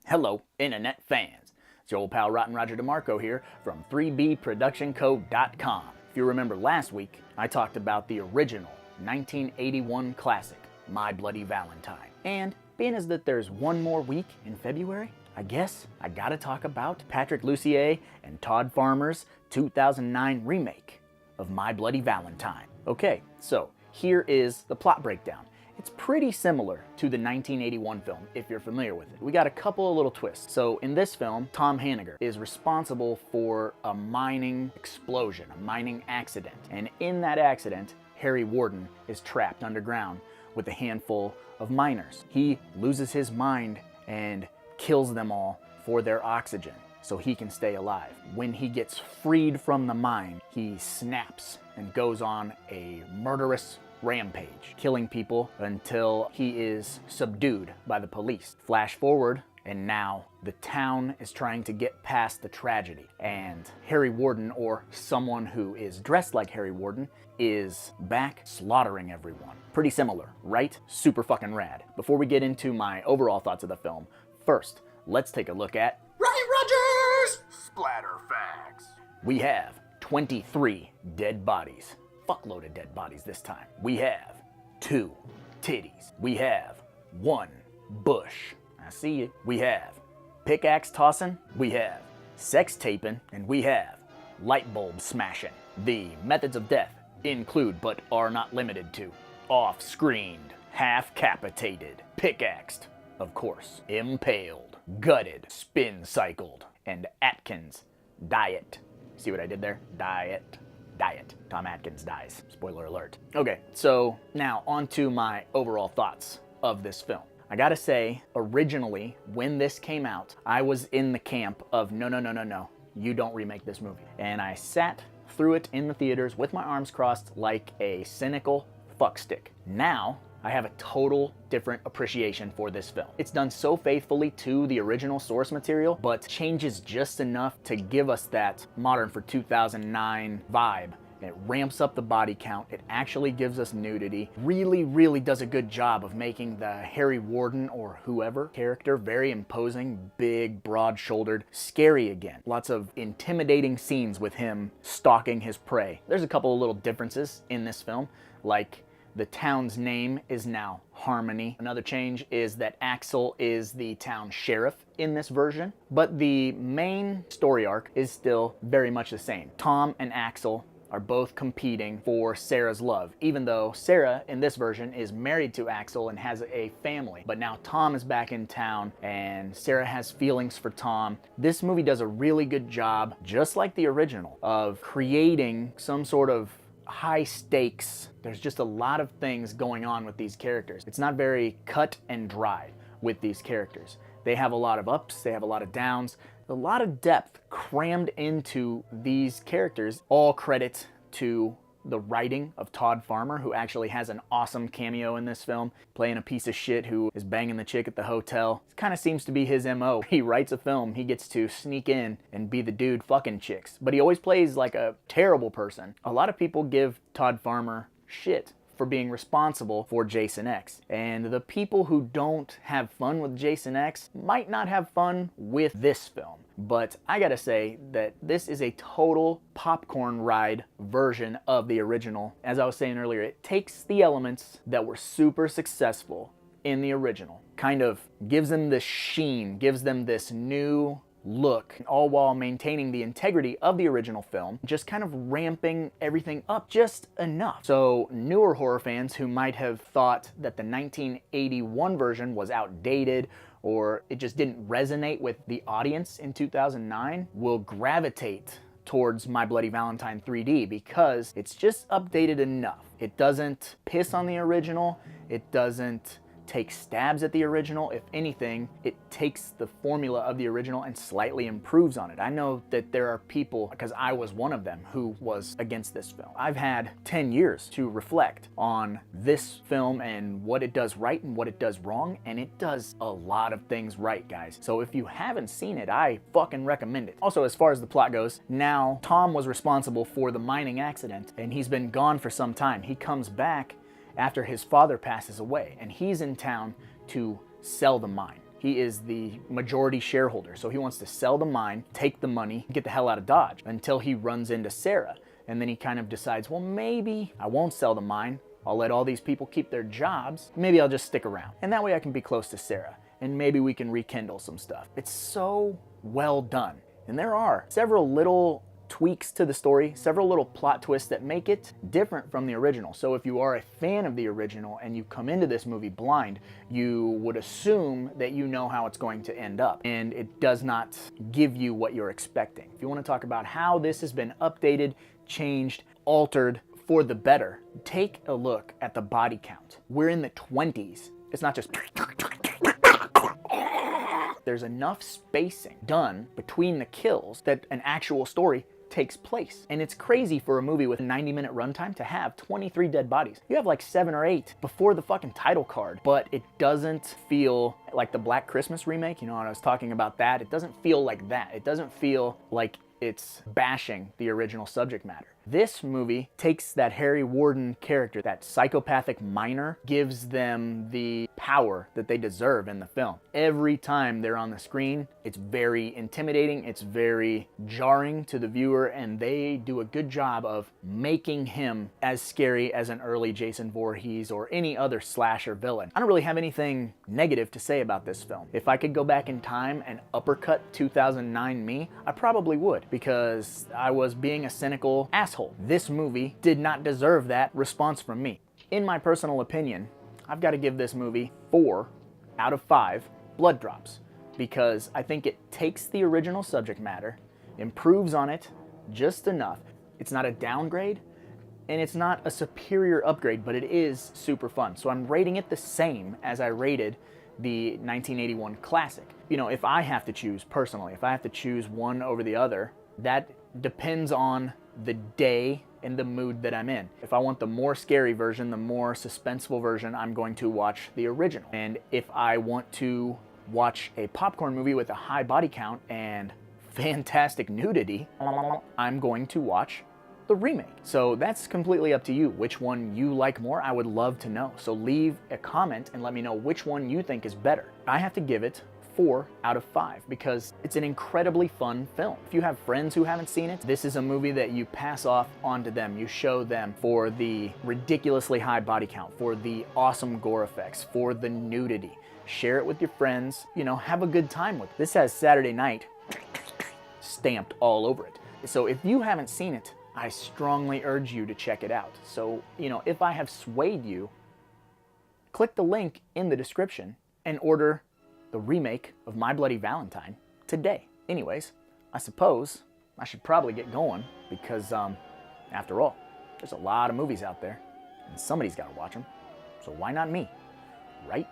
Hello, internet fans. It's your old pal Rotten Roger DeMarco here from 3bproductionco.com. If you remember last week, I talked about the original 1981 classic, My Bloody Valentine. And being as that there's one more week in February, I guess I gotta talk about Patrick Lussier and Todd Farmer's 2009 remake of My Bloody Valentine. Okay, so here is the plot breakdown. It's pretty similar to the 1981 film, if you're familiar with it. We got a couple of little twists. So in this film, Tom Hanniger is responsible for a mining explosion, a mining accident. And in that accident, Harry Warden is trapped underground with a handful of miners. He loses his mind and kills them all for their oxygen so he can stay alive. When he gets freed from the mine, he snaps and goes on a murderous rampage, killing people until he is subdued by the police. Flash forward, and now the town is trying to get past the tragedy, and Harry Warden, or someone who is dressed like Harry Warden, is back slaughtering everyone. Pretty similar, right? Super fucking rad. Before we get into my overall thoughts of the film, first, let's take a look at Rogers! Splatter facts. We have 23 dead bodies. Fuckload of dead bodies this time. We have 2 titties. We have 1 bush. I see you. We have pickaxe tossing. We have sex taping. And we have light bulb smashing. The methods of death include, but are not limited to, off-screened, half-capitated, pickaxed, of course, impaled, gutted, spin-cycled, and Atkins diet. See what I did there? Diet. Tom Atkins dies. Spoiler alert. Okay, so now on to my overall thoughts of this film. I gotta say, originally, when this came out, I was in the camp of no, you don't remake this movie. And I sat through it in the theaters with my arms crossed like a cynical fuckstick. Now, I have a total different appreciation for this film. It's done so faithfully to the original source material, but changes just enough to give us that modern for 2009 vibe. It ramps up the body count. It actually gives us nudity. Really does a good job of making the Harry Warden or whoever character very imposing, big, broad-shouldered, scary again. Lots of intimidating scenes with him stalking his prey. There's a couple of little differences in this film, like the town's name is now Harmony. Another change is that Axel is the town sheriff in this version, but the main story arc is still very much the same. Tom and Axel are both competing for Sarah's love, even though Sarah in this version is married to Axel and has a family. But now Tom is back in town and Sarah has feelings for Tom. This movie does a really good job, just like the original, of creating some sort of high stakes. There's just a lot of things going on with these characters. It's not very cut and dry with these characters. They have a lot of ups, they have a lot of downs, a lot of depth crammed into these characters. All credit to the writing of Todd Farmer, who actually has an awesome cameo in this film, playing a piece of shit who is banging the chick at the hotel. It kind of seems to be his MO. He writes a film, he gets to sneak in and be the dude fucking chicks, but he always plays like a terrible person. A lot of people give Todd Farmer shit for being responsible for Jason X. And the people who don't have fun with Jason X might not have fun with this film. But I gotta say that this is a total popcorn ride version of the original. As I was saying earlier, it takes the elements that were super successful in the original, kind of gives them this sheen, gives them this new look, all while maintaining the integrity of the original film, just kind of ramping everything up just enough. So newer horror fans who might have thought that the 1981 version was outdated or it just didn't resonate with the audience in 2009 will gravitate towards My Bloody Valentine 3D because it's just updated enough. It doesn't piss on the original, it doesn't take stabs at the original. If anything, it takes the formula of the original and slightly improves on it. I know that there are people, because I was one of them, who was against this film. I've had 10 years to reflect on this film and what it does right and what it does wrong, and it does a lot of things right, guys. So if you haven't seen it, I fucking recommend it. Also, as far as the plot goes, now Tom was responsible for the mining accident, and he's been gone for some time. He comes back after his father passes away, and he's in town to sell the mine. He is the majority shareholder, so he wants to sell the mine, take the money, get the hell out of Dodge, until he runs into Sarah. And then he kind of decides, well, maybe I won't sell the mine. I'll let all these people keep their jobs. Maybe I'll just stick around. And that way I can be close to Sarah. And maybe we can rekindle some stuff. It's so well done. And there are several little tweaks to the story, several little plot twists that make it different from the original. So if you are a fan of the original and you come into this movie blind, you would assume that you know how it's going to end up. And it does not give you what you're expecting. If you want to talk about how this has been updated, changed, altered for the better, take a look at the body count. We're in the 20s. It's not just... There's enough spacing done between the kills that an actual story takes place. And it's crazy for a movie with a 90-minute runtime to have 23 dead bodies. You have like 7 or 8 before the fucking title card, but it doesn't feel like the Black Christmas remake. You know, when I was talking about that, it doesn't feel like that. It doesn't feel like it's bashing the original subject matter. This movie takes that Harry Warden character, that psychopathic miner, gives them the power that they deserve in the film. Every time they're on the screen, it's very intimidating, it's very jarring to the viewer, and they do a good job of making him as scary as an early Jason Voorhees or any other slasher villain. I don't really have anything negative to say about this film. If I could go back in time and uppercut 2009 me, I probably would, because I was being a cynical asshole. This movie did not deserve that response from me. In my personal opinion, I've got to give this movie 4 out of 5 blood drops, because I think it takes the original subject matter, improves on it just enough. It's not a downgrade, and it's not a superior upgrade, but it is super fun. So I'm rating it the same as I rated the 1981 classic. You know, if I have to choose personally, if I have to choose one over the other, that depends on the day and the mood that I'm in. If I want the more scary version, the more suspenseful version, I'm going to watch the original. And if I want to watch a popcorn movie with a high body count and fantastic nudity, I'm going to watch the remake. So that's completely up to you. Which one you like more, I would love to know. So leave a comment and let me know which one you think is better. I have to give it 4 out of 5 because it's an incredibly fun film. If you have friends who haven't seen it, this is a movie that you pass off onto them. You show them for the ridiculously high body count, for the awesome gore effects, for the nudity. Share it with your friends, you know, have a good time with it. This has Saturday Night stamped all over it. So if you haven't seen it, I strongly urge you to check it out. So, you know, if I have swayed you, click the link in the description and order the remake of My Bloody Valentine today. Anyways, I suppose I should probably get going because, after all, there's a lot of movies out there and somebody's got to watch them. So why not me, right?